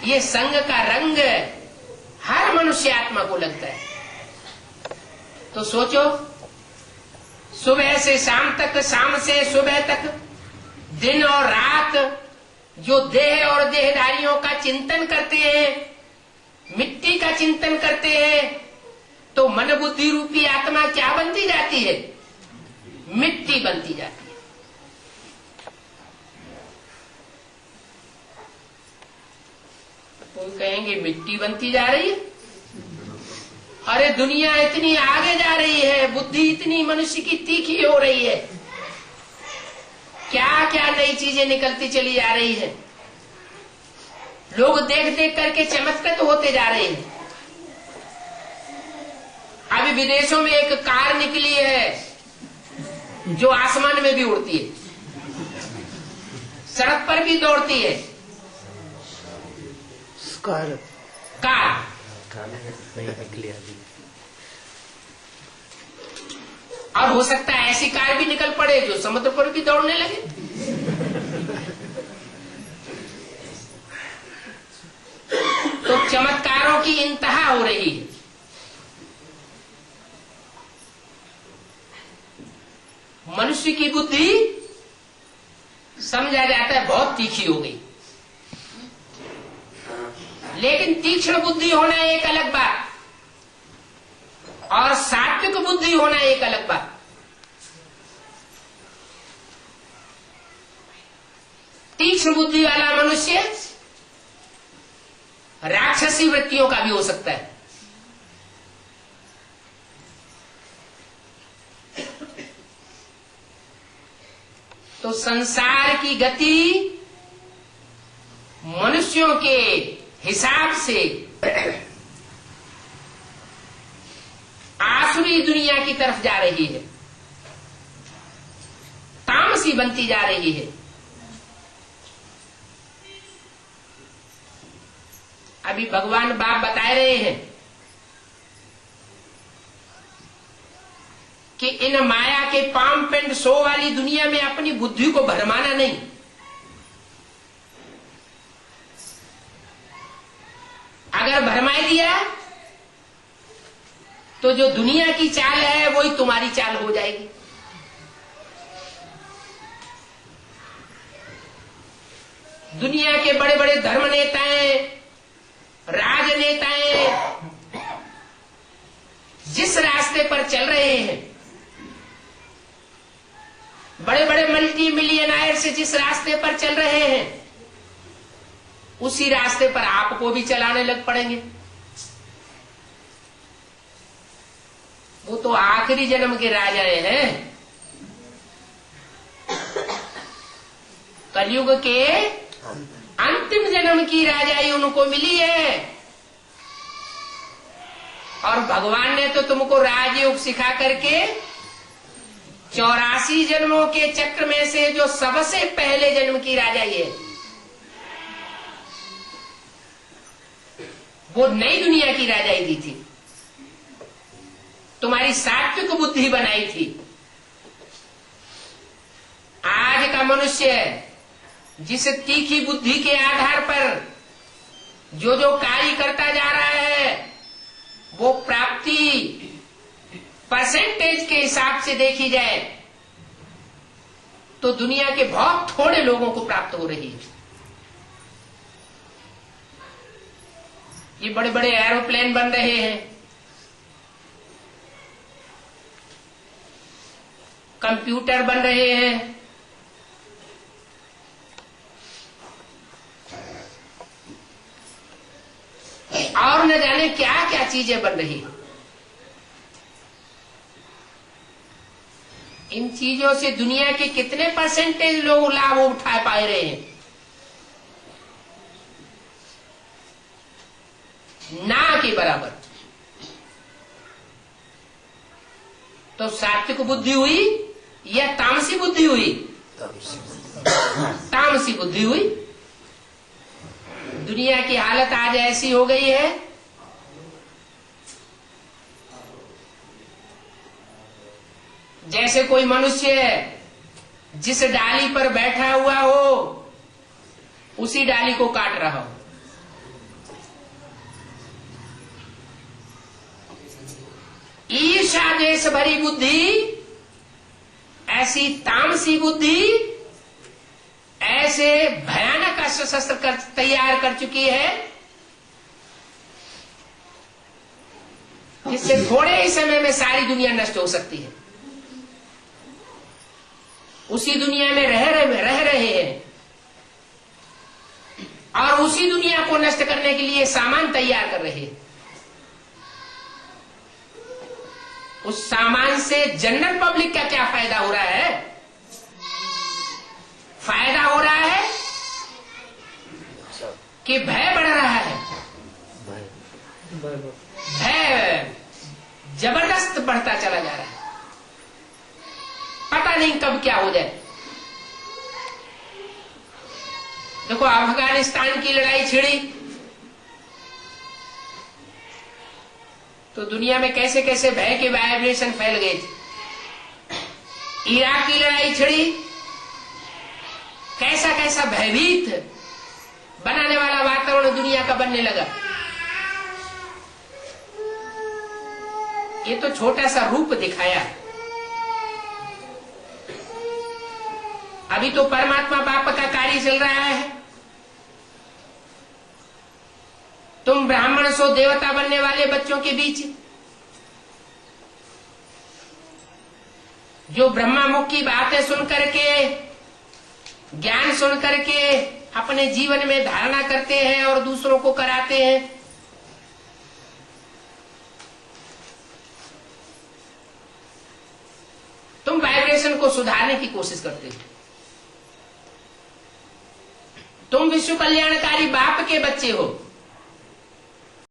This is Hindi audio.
ये संग का रंग हर मनुष्य आत्मा को लगता है। तो सोचो, सुबह से शाम तक, शाम से सुबह तक, दिन और रात जो देह और देहधारियों का चिंतन करते हैं, मिट्टी का चिंतन करते हैं, तो मन बुद्धि रूपी आत्मा क्या बनती जाती है? मिट्टी बनती जाती है। कोई कहेंगे मिट्टी बनती जा रही है। अरे दुनिया इतनी आगे जा रही है, बुद्धि इतनी मनुष्य की तीखी हो रही है, क्या क्या नई चीजें निकलती चली जा रही है। लोग देख देख करके चमत्कृत होते जा रहे हैं। अभी विदेशों में एक कार निकली है जो आसमान में भी उड़ती है, सड़क पर भी दौड़ती है। कार और हो सकता है ऐसी कार भी निकल पड़े जो समुद्र पर भी दौड़ने लगे। तो चमत्कारों की इंतहा हो रही है। मनुष्य की बुद्धि समझा जाता है बहुत तीखी हो गई, लेकिन तीक्ष्ण बुद्धि होना एक अलग बात और सात्विक बुद्धि होना एक अलग बात। तीक्ष्ण बुद्धि वाला मनुष्य राक्षसी वृत्तियों का भी हो सकता है। तो संसार की गति मनुष्यों के हिसाब से आसुरी दुनिया की तरफ जा रही है, तामसी बनती जा रही है। अभी भगवान बाप बता रहे हैं कि इन माया के पाम पेंड शो वाली दुनिया में अपनी बुद्धि को भरमाना नहीं। अगर भरमाई दिया तो जो दुनिया की चाल है वही तुम्हारी चाल हो जाएगी। दुनिया के बड़े बड़े धर्म नेताएं, राजनेताएं जिस रास्ते पर चल रहे हैं, बड़े बड़े मल्टी मिलियनायर से जिस रास्ते पर चल रहे हैं, उसी रास्ते पर आपको भी चलाने लग पड़ेंगे। वो तो आखिरी जन्म के राजा हैं, कलयुग के अंतिम जन्म की राजाई उनको मिली है। और भगवान ने तो तुमको राजयोग सिखा करके 84 जन्मों के चक्र में से जो सबसे पहले जन्म की राजाई है, वो नई दुनिया की राजाई दी थी, तुम्हारी सात्विक बुद्धि बनाई थी। आज का मनुष्य जिस तीखी बुद्धि के आधार पर जो जो कार्य करता जा रहा है, वो प्राप्ति परसेंटेज के हिसाब से देखी जाए तो दुनिया के बहुत थोड़े लोगों को प्राप्त हो रही है। ये बड़े बड़े एरोप्लेन बन रहे हैं, कंप्यूटर बन रहे हैं, और न जाने क्या क्या चीजें बन रही हैं। इन चीजों से दुनिया के कितने परसेंटेज लोग लाभ उठा पा रहे हैं? ना के बराबर। तो सात्विक बुद्धि हुई या तामसी बुद्धि हुई? तामसी बुद्धि हुई। दुनिया की हालत आज ऐसी हो गई है जैसे कोई मनुष्य जिस डाली पर बैठा हुआ हो उसी डाली को काट रहा हो। ईर्ष्या द्वेष भरी बुद्धि, ऐसी तामसी बुद्धि, ऐसे भयानक अस्त्र शस्त्र तैयार कर चुकी है जिससे थोड़े ही समय में सारी दुनिया नष्ट हो सकती है। उसी दुनिया में रह रहे हैं और उसी दुनिया को नष्ट करने के लिए सामान तैयार कर रहे हैं। उस सामान से जनरल पब्लिक का क्या फायदा हो रहा है? फायदा हो रहा है कि भय बढ़ रहा है। भय जबरदस्त बढ़ता चला जा रहा है, पता नहीं कब क्या हो जाए। देखो अफगानिस्तान की लड़ाई छिड़ी तो दुनिया में कैसे कैसे भय के वाइब्रेशन फैल गए थे। इराक की लड़ाई छिड़ी, कैसा कैसा भयभीत बनाने वाला वातावरण दुनिया का बनने लगा। ये तो छोटा सा रूप दिखाया, अभी तो परमात्मा बाप का कार्य चल रहा है। तुम ब्राह्मण सो देवता बनने वाले बच्चों के बीच जो ब्रह्मा मुख की बातें सुन करके, ज्ञान सुन करके अपने जीवन में धारणा करते हैं और दूसरों को कराते हैं, तुम वाइब्रेशन को सुधारने की कोशिश करते हो। तुम विश्व कल्याणकारी बाप के बच्चे हो।